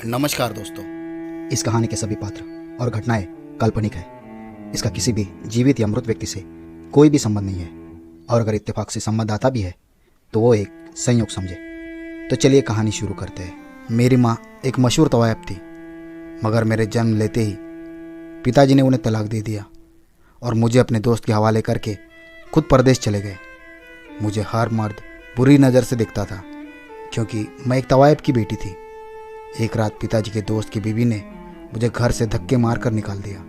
नमस्कार दोस्तों। इस कहानी के सभी पात्र और घटनाएं काल्पनिक है। इसका किसी भी जीवित या मृत व्यक्ति से कोई भी संबंध नहीं है, और अगर इत्तेफाक से संबंध आता भी है तो वो एक संयोग समझे। तो चलिए कहानी शुरू करते हैं। मेरी माँ एक मशहूर तवायब थी, मगर मेरे जन्म लेते ही पिताजी ने उन्हें तलाक दे दिया और मुझे अपने दोस्त के हवाले करके खुद परदेश चले गए। मुझे हर मर्द बुरी नज़र से देखता था, क्योंकि मैं एक तवायब की बेटी थी। एक रात पिताजी के दोस्त की बीवी ने मुझे घर से धक्के मारकर निकाल दिया।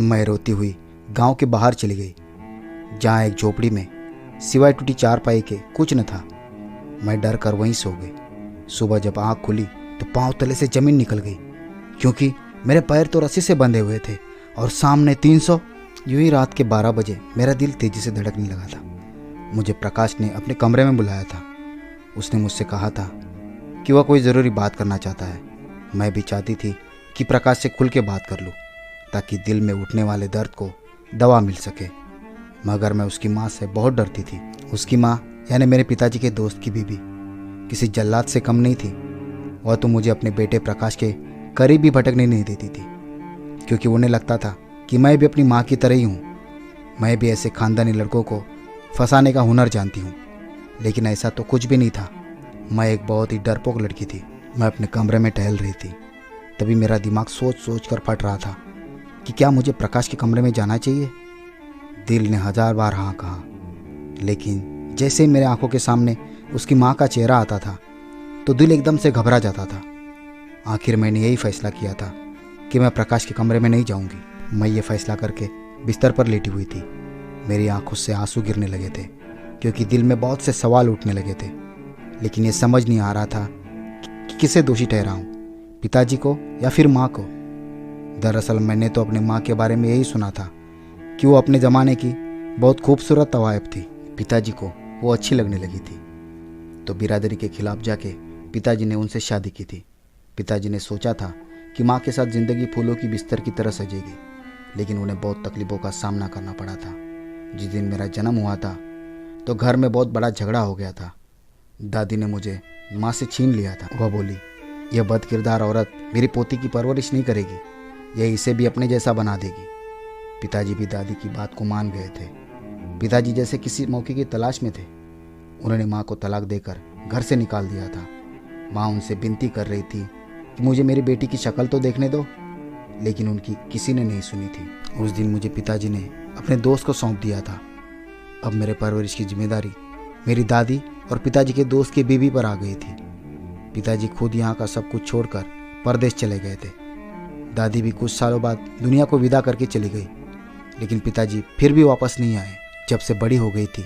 मैं रोती हुई गांव के बाहर चली गई, जहां एक झोपड़ी में सिवाय टूटी चारपाई के कुछ न था। मैं डर कर वहीं सो गई। सुबह जब आँख खुली तो पांव तले से जमीन निकल गई, क्योंकि मेरे पैर तो रस्सी से बंधे हुए थे और सामने 300। यूं ही रात के 12 बजे मेरा दिल तेजी से धड़कने लगा था। मुझे प्रकाश ने अपने कमरे में बुलाया था। उसने मुझसे कहा था कि वह कोई ज़रूरी बात करना चाहता है। मैं भी चाहती थी कि प्रकाश से खुल के बात कर लूँ, ताकि दिल में उठने वाले दर्द को दवा मिल सके। मगर मैं उसकी माँ से बहुत डरती थी। उसकी माँ यानी मेरे पिताजी के दोस्त की बीवी किसी जल्लाद से कम नहीं थी। वह तो मुझे अपने बेटे प्रकाश के करीब भी भटकने नहीं देती थी, क्योंकि उन्हें लगता था कि मैं भी अपनी माँ की तरह ही हूँ। मैं भी ऐसे खानदानी लड़कों को फंसाने का हुनर जानती हूँ, लेकिन ऐसा तो कुछ भी नहीं था। मैं एक बहुत ही डरपोक लड़की थी। मैं अपने कमरे में टहल रही थी, तभी मेरा दिमाग सोच सोच कर फट रहा था कि क्या मुझे प्रकाश के कमरे में जाना चाहिए। दिल ने 1000 बार हाँ कहा, लेकिन जैसे ही मेरे आंखों के सामने उसकी माँ का चेहरा आता था तो दिल एकदम से घबरा जाता था। आखिर मैंने यही फैसला किया था कि मैं प्रकाश के कमरे में नहीं जाऊंगी। मैं ये फैसला करके बिस्तर पर लेटी हुई थी। मेरी आंखों से आंसू गिरने लगे थे, क्योंकि दिल में बहुत से सवाल उठने लगे थे, लेकिन ये समझ नहीं आ रहा था कि किसे दोषी ठहराऊं, पिताजी को या फिर माँ को। दरअसल मैंने तो अपनी माँ के बारे में यही सुना था कि वो अपने ज़माने की बहुत खूबसूरत तवायब थी। पिताजी को वो अच्छी लगने लगी थी, तो बिरादरी के खिलाफ जाके पिताजी ने उनसे शादी की थी। पिताजी ने सोचा था कि माँ के साथ ज़िंदगी फूलों की बिस्तर की तरह सजेगी, लेकिन उन्हें बहुत तकलीफ़ों का सामना करना पड़ा था। जिस दिन मेरा जन्म हुआ था तो घर में बहुत बड़ा झगड़ा हो गया था। दादी ने मुझे माँ से छीन लिया था। वह बोली, यह बदकिरदार औरत मेरी पोती की परवरिश नहीं करेगी, यह इसे भी अपने जैसा बना देगी। पिताजी भी दादी की बात को मान गए थे। पिताजी जैसे किसी मौके की तलाश में थे। उन्होंने माँ को तलाक देकर घर से निकाल दिया था। माँ उनसे विनती कर रही थी कि मुझे मेरी बेटी की शक्ल तो देखने दो, लेकिन उनकी किसी ने नहीं सुनी थी। उस दिन मुझे पिताजी ने अपने दोस्त को सौंप दिया था। अब मेरे परवरिश की जिम्मेदारी मेरी दादी और पिताजी के दोस्त की बीवी पर आ गई थी। पिताजी खुद यहाँ का सब कुछ छोड़कर परदेश चले गए थे। दादी भी कुछ सालों बाद दुनिया को विदा करके चली गई, लेकिन पिताजी फिर भी वापस नहीं आए। जब से बड़ी हो गई थी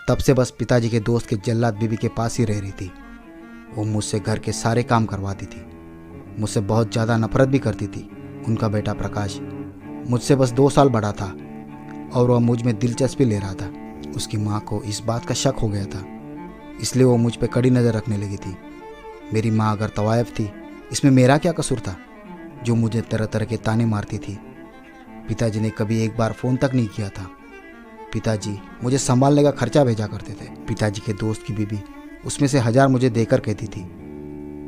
तब से बस पिताजी के दोस्त के जल्लाद बीवी के पास ही रह रही थी। वो मुझसे घर के सारे काम करवाती थी, मुझसे बहुत ज़्यादा नफरत भी करती थी। उनका बेटा प्रकाश मुझसे बस 2 साल बड़ा था और वह मुझ में दिलचस्पी ले रहा था। उसकी माँ को इस बात का शक हो गया था, इसलिए वो मुझ पर कड़ी नज़र रखने लगी थी। मेरी माँ अगर तवायफ थी, इसमें मेरा क्या कसूर था जो मुझे तरह तरह के ताने मारती थी। पिताजी ने कभी एक बार फ़ोन तक नहीं किया था। पिताजी मुझे संभालने का खर्चा भेजा करते थे। पिताजी के दोस्त की बीवी उसमें से 1000 मुझे देकर कहती थी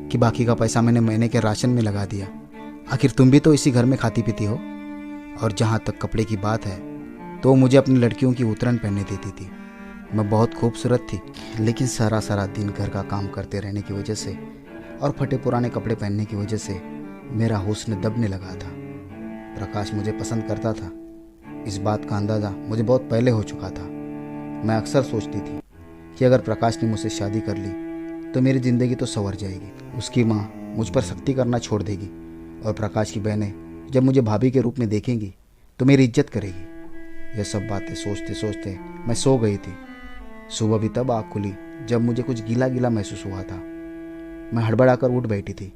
कि बाकी का पैसा मैंने महीने के राशन में लगा दिया, आखिर तुम भी तो इसी घर में खाती पीती हो। और जहाँ तक कपड़े की बात है तो मुझे अपनी लड़कियों की उतरन पहनने देती थी। मैं बहुत खूबसूरत थी, लेकिन सारा दिन घर का काम करते रहने की वजह से और फटे पुराने कपड़े पहनने की वजह से मेरा हुस्न दबने लगा था। प्रकाश मुझे पसंद करता था, इस बात का अंदाज़ा मुझे बहुत पहले हो चुका था। मैं अक्सर सोचती थी कि अगर प्रकाश ने मुझसे शादी कर ली तो मेरी ज़िंदगी तो संवर जाएगी। उसकी माँ मुझ पर सख्ती करना छोड़ देगी और प्रकाश की बहनें जब मुझे भाभी के रूप में देखेंगी तो मेरी इज्जत करेगी। यह सब बातें सोचते सोचते मैं सो गई थी। सुबह भी तब आँख खुली जब मुझे कुछ गीला गीला महसूस हुआ था। मैं हड़बड़ाकर उठ बैठी थी।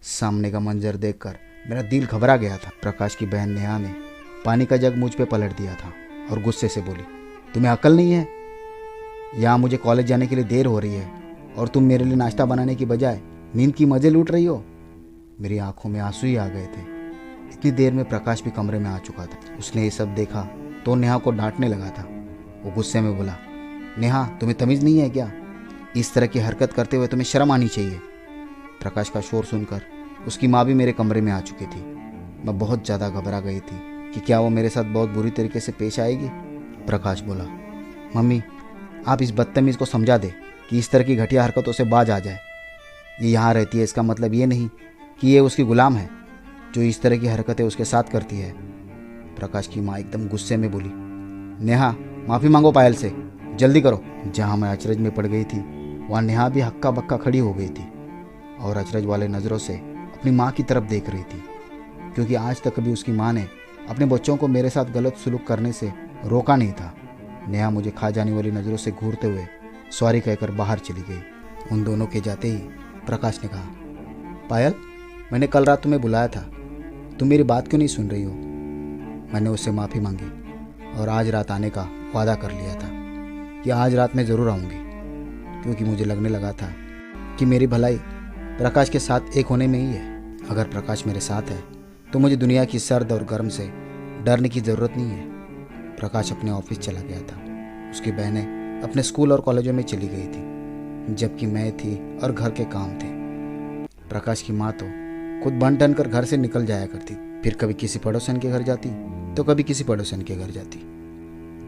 सामने का मंजर देखकर मेरा दिल घबरा गया था। प्रकाश की बहन नेहा ने पानी का जग मुझ पे पलट दिया था और गुस्से से बोली, तुम्हें अकल नहीं है? यहाँ मुझे कॉलेज जाने के लिए देर हो रही है और तुम मेरे लिए नाश्ता बनाने की बजाय नींद की मज़े लूट रही हो। मेरी आंखों में आंसू ही आ गए थे। इतनी देर में प्रकाश भी कमरे में आ चुका था। उसने ये सब देखा तो नेहा को डांटने लगा था। वो गुस्से में बोला, नेहा तुम्हें तमीज़ नहीं है क्या? इस तरह की हरकत करते हुए तुम्हें शर्म आनी चाहिए। प्रकाश का शोर सुनकर उसकी माँ भी मेरे कमरे में आ चुकी थी। मैं बहुत ज़्यादा घबरा गई थी कि क्या वो मेरे साथ बहुत बुरी तरीके से पेश आएगी। प्रकाश बोला, मम्मी आप इस बदतमीज़ को समझा दे कि इस तरह की घटिया हरकतों से बाज आ जाए। ये यहाँ रहती है, इसका मतलब ये नहीं कि ये उसकी गुलाम है जो इस तरह की हरकतें उसके साथ करती है। प्रकाश की माँ एकदम गुस्से में बोली, नेहा माफ़ी मांगो पायल से, जल्दी करो। जहाँ मैं अचरज में पड़ गई थी वहाँ नेहा भी हक्का बक्का खड़ी हो गई थी और अचरज वाले नज़रों से अपनी माँ की तरफ देख रही थी, क्योंकि आज तक कभी उसकी माँ ने अपने बच्चों को मेरे साथ गलत सलूक करने से रोका नहीं था। नेहा मुझे खा जाने वाली नज़रों से घूरते हुए सॉरी कहकर बाहर चली गई। उन दोनों के जाते ही प्रकाश ने कहा, पायल मैंने कल रात तुम्हें बुलाया था, तुम मेरी बात क्यों नहीं सुन रही हो? मैंने उससे माफ़ी मांगी और आज रात आने का वादा कर लिया था कि आज रात मैं ज़रूर आऊँगी, क्योंकि मुझे लगने लगा था कि मेरी भलाई प्रकाश के साथ एक होने में ही है। अगर प्रकाश मेरे साथ है तो मुझे दुनिया की सर्द और गर्म से डरने की ज़रूरत नहीं है। प्रकाश अपने ऑफिस चला गया था, उसकी बहनें अपने स्कूल और कॉलेजों में चली गई थी, जबकि मैं थी और घर के काम थे। प्रकाश की माँ तो खुद बन ठन कर घर से निकल जाया करती, फिर कभी किसी पड़ोसन के घर जाती तो कभी किसी पड़ोसन के घर जाती।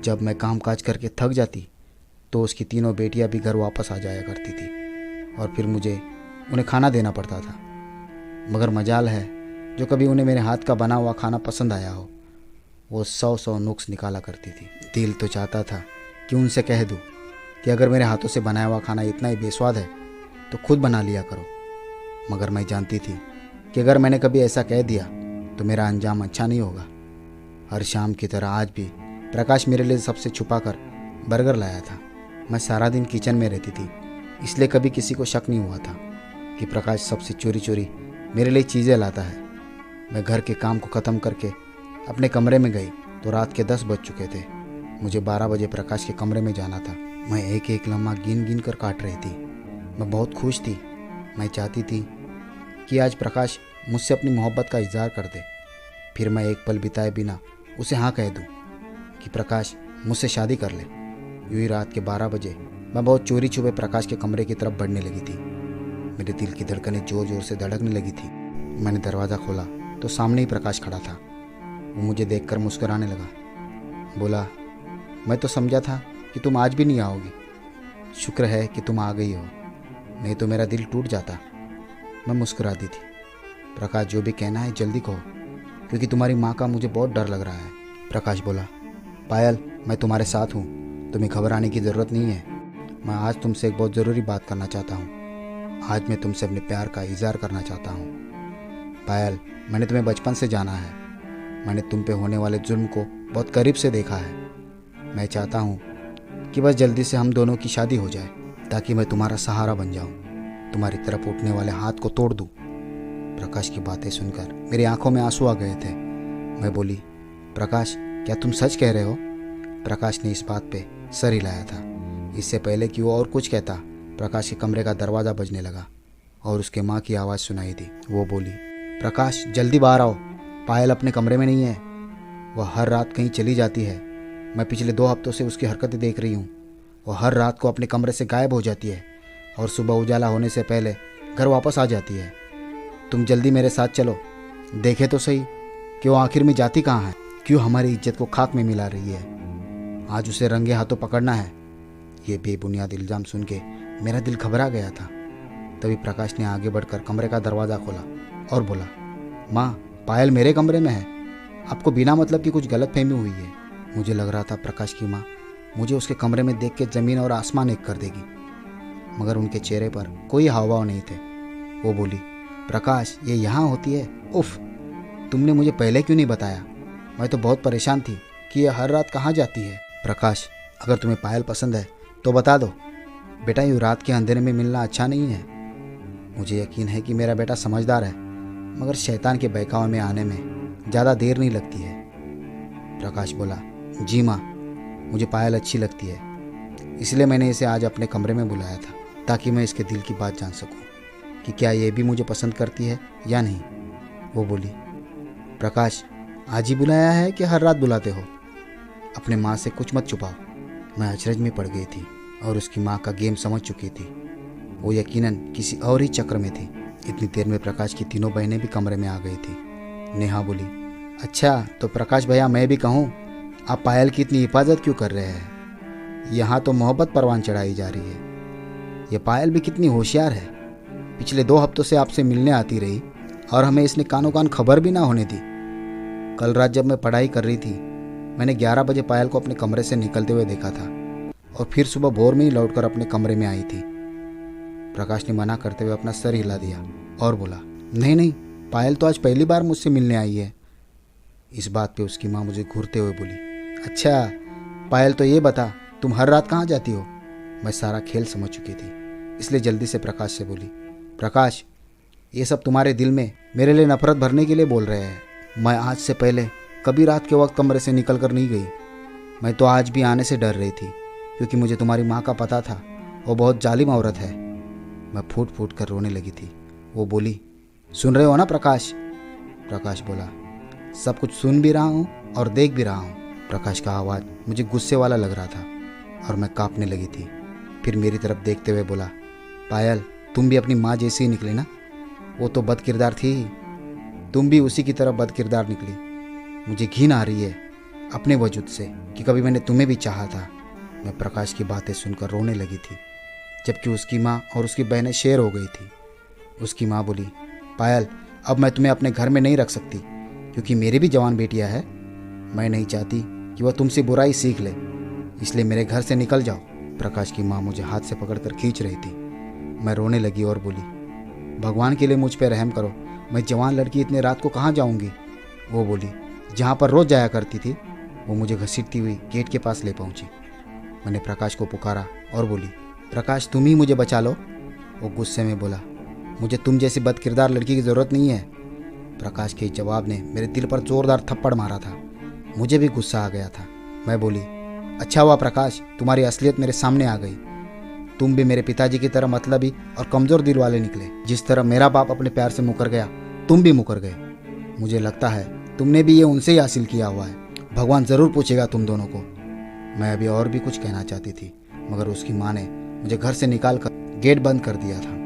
जब मैं काम काज करके थक जाती तो उसकी तीनों बेटियां भी घर वापस आ जाया करती थी और फिर मुझे उन्हें खाना देना पड़ता था। मगर मजाल है जो कभी उन्हें मेरे हाथ का बना हुआ खाना पसंद आया हो, वो 100 नुक्स निकाला करती थी। दिल तो चाहता था कि उनसे कह दूँ कि अगर मेरे हाथों से बनाया हुआ खाना इतना ही बेस्वाद है तो खुद बना लिया करो, मगर मैं जानती थी कि अगर मैंने कभी ऐसा कह दिया तो मेरा अंजाम अच्छा नहीं होगा। हर शाम की तरह आज भी प्रकाश मेरे लिए सबसे छुपा कर बर्गर लाया था। मैं सारा दिन किचन में रहती थी, इसलिए कभी किसी को शक नहीं हुआ था कि प्रकाश सबसे चोरी चोरी मेरे लिए चीज़ें लाता है। मैं घर के काम को ख़त्म करके अपने कमरे में गई तो रात के 10 बज चुके थे। मुझे 12 बजे प्रकाश के कमरे में जाना था। मैं एक एक लम्हा गिन गिन कर काट रही थी। मैं बहुत खुश थी। मैं चाहती थी कि आज प्रकाश मुझसे अपनी मोहब्बत का इजहार कर दे, फिर मैं एक पल बिताए बिना उसे हाँ कह दूँ कि प्रकाश मुझसे शादी कर ले। यूँ ही रात के 12 बजे मैं बहुत चोरी छुपे प्रकाश के कमरे की तरफ बढ़ने लगी थी। मेरे दिल की धड़कनें ज़ोर ज़ोर से धड़कने लगी थी। मैंने दरवाज़ा खोला तो सामने ही प्रकाश खड़ा था। वो मुझे देखकर मुस्कुराने लगा। बोला, मैं तो समझा था कि तुम आज भी नहीं आओगी। शुक्र है कि तुम आ गई हो, नहीं तो मेरा दिल टूट जाता। मैं मुस्कुरा दी थी। प्रकाश जो भी कहना है जल्दी कहो, क्योंकि तुम्हारी माँ का मुझे बहुत डर लग रहा है। प्रकाश बोला, पायल मैं तुम्हारे साथ हूँ, तुम्हें घबराने की ज़रूरत नहीं है। मैं आज तुमसे एक बहुत ज़रूरी बात करना चाहता हूँ। आज मैं तुमसे अपने प्यार का इजहार करना चाहता हूँ। पायल, मैंने तुम्हें बचपन से जाना है। मैंने तुम पे होने वाले जुल्म को बहुत करीब से देखा है। मैं चाहता हूँ कि बस जल्दी से हम दोनों की शादी हो जाए, ताकि मैं तुम्हारा सहारा बन जाऊँ, तुम्हारी तरफ उठने वाले हाथ को तोड़ दूँ। प्रकाश की बातें सुनकर मेरी आंखों में आंसू आ गए थे। मैं बोली, प्रकाश क्या तुम सच कह रहे हो? प्रकाश ने इस बात पे सर हिलाया था। इससे पहले कि वो और कुछ कहता, प्रकाश के कमरे का दरवाज़ा बजने लगा और उसके माँ की आवाज़ सुनाई दी। वो बोली, प्रकाश जल्दी बाहर आओ, पायल अपने कमरे में नहीं है। वह हर रात कहीं चली जाती है। मैं पिछले 2 हफ्तों से उसकी हरकतें देख रही हूँ। वह हर रात को अपने कमरे से गायब हो जाती है और सुबह उजाला होने से पहले घर वापस आ जाती है। तुम जल्दी मेरे साथ चलो, देखे तो सही कि वो आखिर में जाती कहाँ है, क्यों हमारी इज्जत को खाक में मिला रही है। आज उसे रंगे हाथों पकड़ना है। ये बेबुनियाद इल्ज़ाम सुन के मेरा दिल घबरा गया था। तभी प्रकाश ने आगे बढ़कर कमरे का दरवाज़ा खोला और बोला, माँ पायल मेरे कमरे में है, आपको बिना मतलब की कुछ गलतफहमी हुई है। मुझे लग रहा था प्रकाश की माँ मुझे उसके कमरे में देख के ज़मीन और आसमान एक कर देगी, मगर उनके चेहरे पर कोई हावभाव नहीं थे। वो बोली, प्रकाश ये यहाँ होती है? उफ, तुमने मुझे पहले क्यों नहीं बताया? मैं तो बहुत परेशान थी कि ये हर रात कहाँ जाती है। प्रकाश अगर तुम्हें पायल पसंद है तो बता दो बेटा, यूँ रात के अंधेरे में मिलना अच्छा नहीं है। मुझे यकीन है कि मेरा बेटा समझदार है, मगर शैतान के बहकावे में आने में ज़्यादा देर नहीं लगती है। प्रकाश बोला, जी माँ, मुझे पायल अच्छी लगती है, इसलिए मैंने इसे आज अपने कमरे में बुलाया था, ताकि मैं इसके दिल की बात जान सकूं कि क्या ये भी मुझे पसंद करती है या नहीं। वो बोली, प्रकाश आज ही बुलाया है कि हर रात बुलाते हो? अपने माँ से कुछ मत छुपाओ। मैं अचरज में पड़ गई थी और उसकी माँ का गेम समझ चुकी थी। वो यकीनन किसी और ही चक्र में थी। इतनी देर में प्रकाश की तीनों बहनें भी कमरे में आ गई थी। नेहा बोली, अच्छा तो प्रकाश भैया, मैं भी कहूँ, आप पायल की इतनी हिफाजत क्यों कर रहे हैं? यहाँ तो मोहब्बत परवान चढ़ाई जा रही है। ये पायल भी कितनी होशियार है, पिछले 2 हफ्तों से आपसे मिलने आती रही और हमें इसने कानों कान खबर भी ना होने दी। कल रात जब मैं पढ़ाई कर रही थी, मैंने 11 बजे पायल को अपने कमरे से निकलते हुए देखा था और फिर सुबह भोर में ही लौटकर अपने कमरे में आई थी। प्रकाश ने मना करते हुए अपना सर हिला दिया और बोला, नहीं नहीं, पायल तो आज पहली बार मुझसे मिलने आई है। इस बात पे उसकी माँ मुझे घूरते हुए बोली, अच्छा पायल, तो ये बता तुम हर रात कहाँ जाती हो? मैं सारा खेल समझ चुकी थी, इसलिए जल्दी से प्रकाश से बोली, प्रकाश, ये सब तुम्हारे दिल में मेरे लिए नफरत भरने के लिए बोल रहे हैं। मैं आज से पहले कभी रात के वक्त कमरे से निकल कर नहीं गई। मैं तो आज भी आने से डर रही थी, क्योंकि मुझे तुम्हारी माँ का पता था, वो बहुत जालिम औरत है। मैं फूट फूट कर रोने लगी थी। वो बोली, सुन रहे हो ना प्रकाश? प्रकाश बोला, सब कुछ सुन भी रहा हूँ और देख भी रहा हूँ। प्रकाश का आवाज़ मुझे गुस्से वाला लग रहा था और मैं कांपने लगी थी। फिर मेरी तरफ देखते हुए बोला, पायल, तुम भी अपनी माँ जैसी ही निकली ना? वो तो बदकिरदार थी ही, तुम भी उसी की तरह बदकिरदार निकली। मुझे घिन आ रही है अपने वजूद से कि कभी मैंने तुम्हें भी चाहा था। मैं प्रकाश की बातें सुनकर रोने लगी थी, जबकि उसकी माँ और उसकी बहनें शेर हो गई थी। उसकी माँ बोली, पायल, अब मैं तुम्हें अपने घर में नहीं रख सकती, क्योंकि मेरी भी जवान बेटियाँ हैं। मैं नहीं चाहती कि वह तुमसे बुराई सीख ले, इसलिए मेरे घर से निकल जाओ। प्रकाश की माँ मुझे हाथ से पकड़कर खींच रही थी। मैं रोने लगी और बोली, भगवान के लिए मुझ पर रहम करो, मैं जवान लड़की इतने रात को कहाँ जाऊँगी? वो बोली, जहाँ पर रोज़ जाया करती थी। वो मुझे घसीटती हुई गेट के पास ले पहुँची। मैंने प्रकाश को पुकारा और बोली, प्रकाश, तुम ही मुझे बचा लो। वो गुस्से में बोला, मुझे तुम जैसी बदकिरदार लड़की की ज़रूरत नहीं है। प्रकाश के जवाब ने मेरे दिल पर ज़ोरदार थप्पड़ मारा था। मुझे भी गुस्सा आ गया था। मैं बोली, अच्छा हुआ प्रकाश, तुम्हारी असलियत मेरे सामने आ गई। तुम भी मेरे पिताजी की तरह मतलबी और कमज़ोर दिल वाले निकले। जिस तरह मेरा बाप अपने प्यार से मुकर गया, तुम भी मुकर गए। मुझे लगता है तुमने भी ये उनसे ही हासिल किया हुआ है। भगवान ज़रूर पूछेगा तुम दोनों को। मैं अभी और भी कुछ कहना चाहती थी, मगर उसकी माँ ने मुझे घर से निकाल कर गेट बंद कर दिया था।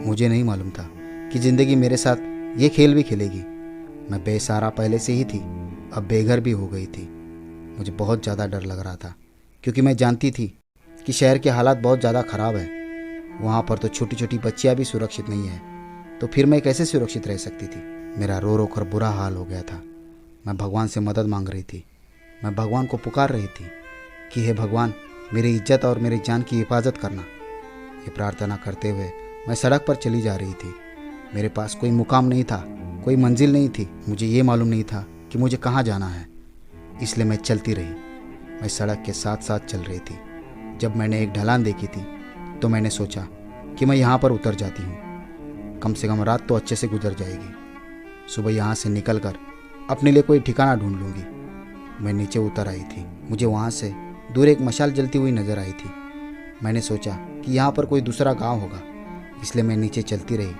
मुझे नहीं मालूम था कि ज़िंदगी मेरे साथ ये खेल भी खेलेगी। मैं बेसहारा पहले से ही थी, अब बेघर भी हो गई थी। मुझे बहुत ज़्यादा डर लग रहा था, क्योंकि मैं जानती थी कि शहर के हालात बहुत ज़्यादा ख़राब है। वहाँ पर तो छोटी छोटी बच्चियाँ भी सुरक्षित नहीं हैं, तो फिर मैं कैसे सुरक्षित रह सकती थी? मेरा रो रो कर बुरा हाल हो गया था। मैं भगवान से मदद मांग रही थी। मैं भगवान को पुकार रही थी कि हे भगवान, मेरी इज्जत और मेरी जान की हिफाजत करना। ये प्रार्थना करते हुए मैं सड़क पर चली जा रही थी। मेरे पास कोई मुकाम नहीं था, कोई मंजिल नहीं थी। मुझे ये मालूम नहीं था कि मुझे कहाँ जाना है, इसलिए मैं चलती रही। मैं सड़क के साथ साथ चल रही थी। जब मैंने एक ढलान देखी थी तो मैंने सोचा कि मैं यहाँ पर उतर जाती हूँ। कम से कम रात तो अच्छे से गुजर जाएगी। सुबह यहाँ से निकलकर अपने लिए कोई ठिकाना ढूंढ लूँगी। मैं नीचे उतर आई थी। मुझे वहाँ से दूर एक मशाल जलती हुई नजर आई थी। मैंने सोचा कि यहाँ पर कोई दूसरा गांव होगा, इसलिए मैं नीचे चलती रही।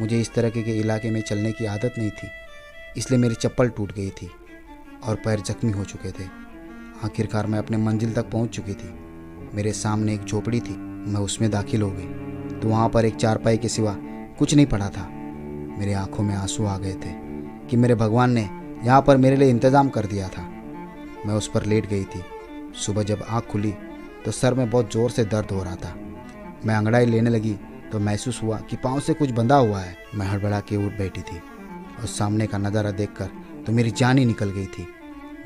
मुझे इस तरह के इलाके में चलने की आदत नहीं थी, इसलिए मेरी चप्पल टूट गई थी और पैर जख्मी हो चुके थे। आखिरकार मैं अपने मंजिल तक पहुँच चुकी थी। मेरे सामने एक झोपड़ी थी। मैं उसमें दाखिल हो गई तो वहाँ पर एक चारपाई के सिवा कुछ नहीं पड़ा था। मेरी आंखों में आंसू आ गए थे कि मेरे भगवान ने यहाँ पर मेरे लिए इंतज़ाम कर दिया था। मैं उस पर लेट गई थी। सुबह जब आँख खुली तो सर में बहुत ज़ोर से दर्द हो रहा था। मैं अंगड़ाई लेने लगी तो महसूस हुआ कि पाँव से कुछ बंधा हुआ है। मैं हड़बड़ा के उठ बैठी थी और सामने का नज़ारा देखकर तो मेरी जान ही निकल गई थी।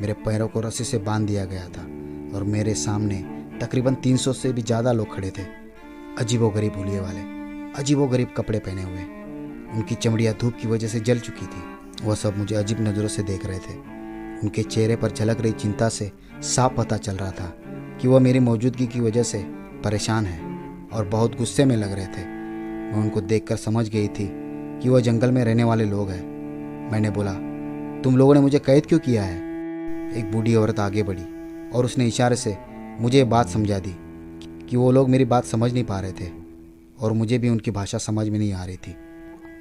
मेरे पैरों को रस्सी से बांध दिया गया था और मेरे सामने तकरीबन 300 से भी ज़्यादा लोग खड़े थे। अजीबोगरीब हुलिये वाले, अजीबोगरीब कपड़े पहने हुए। उनकी चमड़ियाँ धूप की वजह से जल चुकी थी। वह सब मुझे अजीब नज़रों से देख रहे थे। उनके चेहरे पर झलक रही चिंता से साफ पता चल रहा था कि वह मेरी मौजूदगी की वजह से परेशान है और बहुत गुस्से में लग रहे थे। मैं उनको देखकर समझ गई थी कि वह जंगल में रहने वाले लोग हैं। मैंने बोला, तुम लोगों ने मुझे कैद क्यों किया है? एक बूढ़ी औरत आगे बढ़ी और उसने इशारे से मुझे ये बात समझा दी कि वो लोग मेरी बात समझ नहीं पा रहे थे और मुझे भी उनकी भाषा समझ में नहीं आ रही थी।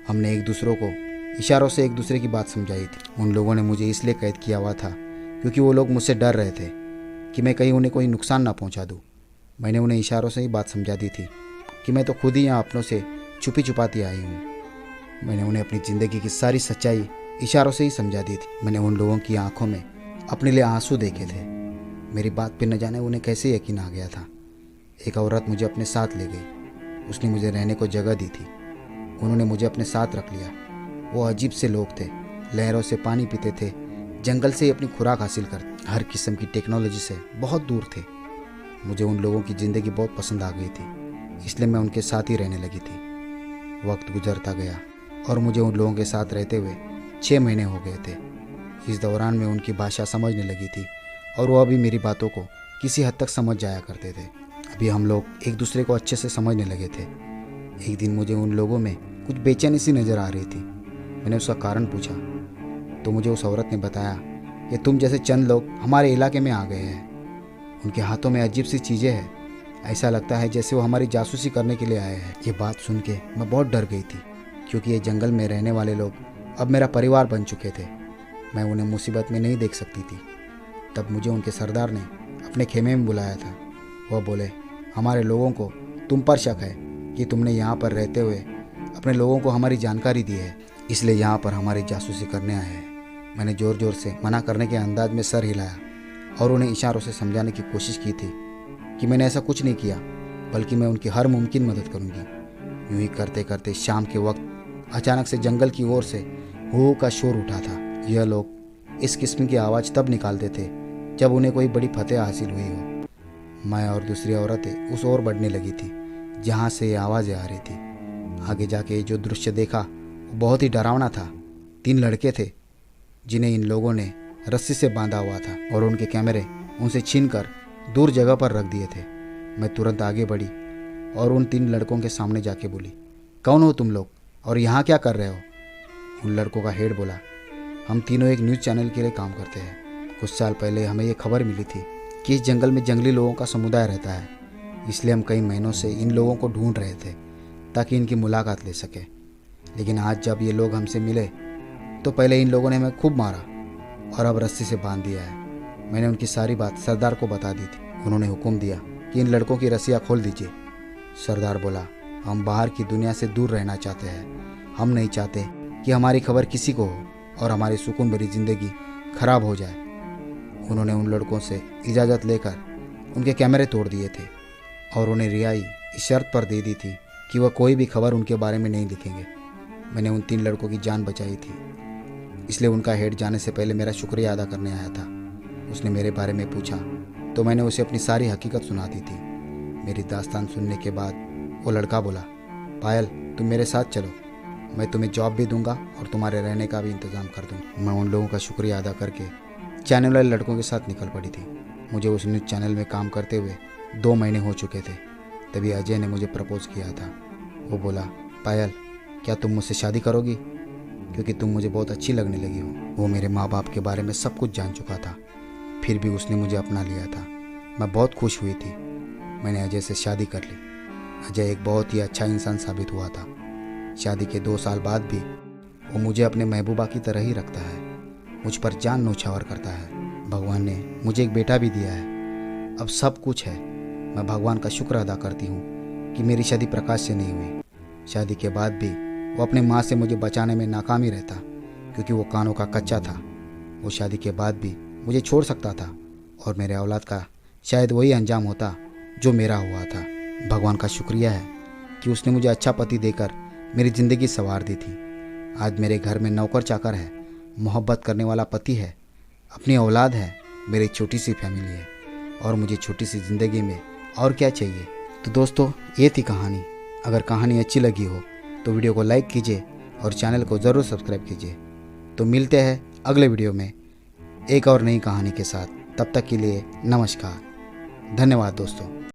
हमने एक दूसरों को इशारों से एक दूसरे की बात समझाई थी। उन लोगों ने मुझे इसलिए कैद किया हुआ था क्योंकि वो लोग मुझसे डर रहे थे कि मैं कहीं उन्हें कोई नुकसान ना पहुंचा दूं। मैंने उन्हें इशारों से ही बात समझा दी थी कि मैं तो खुद ही यहाँ अपनों से छुपी छुपाती आई हूँ। मैंने उन्हें अपनी ज़िंदगी की सारी सच्चाई इशारों से ही समझा दी थी। मैंने उन लोगों की आंखों में अपने लिए आंसू देखे थे। मेरी बात पे न जाने उन्हें कैसे यकीन आ गया था। एक औरत मुझे अपने साथ ले गई। उसने मुझे रहने को जगह दी थी। उन्होंने मुझे अपने साथ रख लिया। वो अजीब से लोग थे। लहरों से पानी पीते थे, जंगल से ही अपनी खुराक हासिल करते, हर किस्म की टेक्नोलॉजी से बहुत दूर थे। मुझे उन लोगों की ज़िंदगी बहुत पसंद आ गई थी, इसलिए मैं उनके साथ ही रहने लगी थी। वक्त गुजरता गया और मुझे उन लोगों के साथ रहते हुए 6 महीने हो गए थे। इस दौरान मैं उनकी भाषा समझने लगी थी और वो अभी मेरी बातों को किसी हद तक समझ जाया करते थे। अभी हम लोग एक दूसरे को अच्छे से समझने लगे थे। एक दिन मुझे उन लोगों में कुछ बेचैनी सी नज़र आ रही थी। मैंने उसका कारण पूछा तो मुझे उस औरत ने बताया कि तुम जैसे चंद लोग हमारे इलाके में आ गए हैं। उनके हाथों में अजीब सी चीज़ें हैं, ऐसा लगता है जैसे वो हमारी जासूसी करने के लिए आए हैं। ये बात सुन के मैं बहुत डर गई थी, क्योंकि ये जंगल में रहने वाले लोग अब मेरा परिवार बन चुके थे। मैं उन्हें मुसीबत में नहीं देख सकती थी। तब मुझे उनके सरदार ने अपने खेमे में बुलाया था। वह बोले, हमारे लोगों को तुम पर शक है कि तुमने यहाँ पर रहते हुए अपने लोगों को हमारी जानकारी दी है, इसलिए यहाँ पर हमारी जासूसी करने आए हैं। मैंने ज़ोर ज़ोर से मना करने के अंदाज में सर हिलाया और उन्हें इशारों से समझाने की कोशिश की थी कि मैंने ऐसा कुछ नहीं किया, बल्कि मैं उनकी हर मुमकिन मदद करूँगी। यूँ ही करते करते शाम के वक्त अचानक से जंगल की ओर से हू का शोर उठा था। यह लोग इस किस्म की आवाज़ तब निकालते थे जब उन्हें कोई बड़ी फतेह हासिल हुई हो। मैं और दूसरी औरतें उस ओर बढ़ने लगी थी जहाँ से ये आवाज़ें आ रही थी। आगे जाके जो दृश्य देखा वो बहुत ही डरावना था। 3 लड़के थे जिन्हें इन लोगों ने रस्सी से बांधा हुआ था और उनके कैमरे उनसे छीनकर दूर जगह पर रख दिए थे। मैं तुरंत आगे बढ़ी और उन 3 लड़कों के सामने जाके बोली, कौन हो तुम लोग और यहाँ क्या कर रहे हो? उन लड़कों का हेड बोला, हम तीनों एक न्यूज़ चैनल के लिए काम करते हैं। कुछ साल पहले हमें ये खबर मिली थी कि इस जंगल में जंगली लोगों का समुदाय रहता है, इसलिए हम कई महीनों से इन लोगों को ढूंढ रहे थे ताकि इनकी मुलाकात ले सके। लेकिन आज जब ये लोग हमसे मिले तो पहले इन लोगों ने हमें खूब मारा और अब रस्सी से बांध दिया है। मैंने उनकी सारी बात सरदार को बता दी थी। उन्होंने हुक्म दिया कि इन लड़कों की रस्सियाँ खोल दीजिए। सरदार बोला, हम बाहर की दुनिया से दूर रहना चाहते हैं। हम नहीं चाहते कि हमारी खबर किसी को हो और हमारी सुकून भरी ज़िंदगी खराब हो जाए। उन्होंने उन लड़कों से इजाज़त लेकर उनके कैमरे तोड़ दिए थे और उन्हें रिहाई इस शर्त पर दे दी थी कि वह कोई भी खबर उनके बारे में नहीं लिखेंगे। मैंने उन 3 लड़कों की जान बचाई थी, इसलिए उनका हेड जाने से पहले मेरा शुक्रिया अदा करने आया था। उसने मेरे बारे में पूछा तो मैंने उसे अपनी सारी हकीकत सुना दी थी। मेरी दास्तान सुनने के बाद वो लड़का बोला, पायल तुम मेरे साथ चलो, मैं तुम्हें जॉब भी दूंगा और तुम्हारे रहने का भी इंतज़ाम कर दूंगा। मैं उन लोगों का शुक्रिया अदा करके चैनल वाले लड़कों के साथ निकल पड़ी थी। मुझे उस न्यूज़ चैनल में काम करते हुए 2 महीने हो चुके थे। तभी अजय ने मुझे प्रपोज़ किया था। वो बोला, पायल क्या तुम मुझसे शादी करोगी, क्योंकि तुम मुझे बहुत अच्छी लगने लगी हो। वो मेरे माँ बाप के बारे में सब कुछ जान चुका था, फिर भी उसने मुझे अपना लिया था। मैं बहुत खुश हुई थी। मैंने अजय से शादी कर ली। अजय एक बहुत ही अच्छा इंसान साबित हुआ था। शादी के 2 साल बाद भी वो मुझे अपने महबूबा की तरह ही रखता है, मुझ पर जान न्योछावर करता है। भगवान ने मुझे एक बेटा भी दिया है। अब सब कुछ है। मैं भगवान का शुक्र अदा करती हूँ कि मेरी शादी प्रकाश से नहीं हुई। शादी के बाद भी वो अपने माँ से मुझे बचाने में नाकाम ही रहता, क्योंकि वो कानों का कच्चा था। वो शादी के बाद भी मुझे छोड़ सकता था और मेरे औलाद का शायद वही अंजाम होता जो मेरा हुआ था। भगवान का शुक्रिया है कि उसने मुझे अच्छा पति देकर मेरी ज़िंदगी संवार दी थी। आज मेरे घर में नौकर चाकर है, मोहब्बत करने वाला पति है, अपनी औलाद है, मेरी छोटी सी फैमिली है और मुझे छोटी सी ज़िंदगी में और क्या चाहिए। तो दोस्तों, ये थी कहानी। अगर कहानी अच्छी लगी हो तो वीडियो को लाइक कीजिए और चैनल को ज़रूर सब्सक्राइब कीजिए। तो मिलते हैं अगले वीडियो में एक और नई कहानी के साथ। तब तक के लिए नमस्कार। धन्यवाद दोस्तों।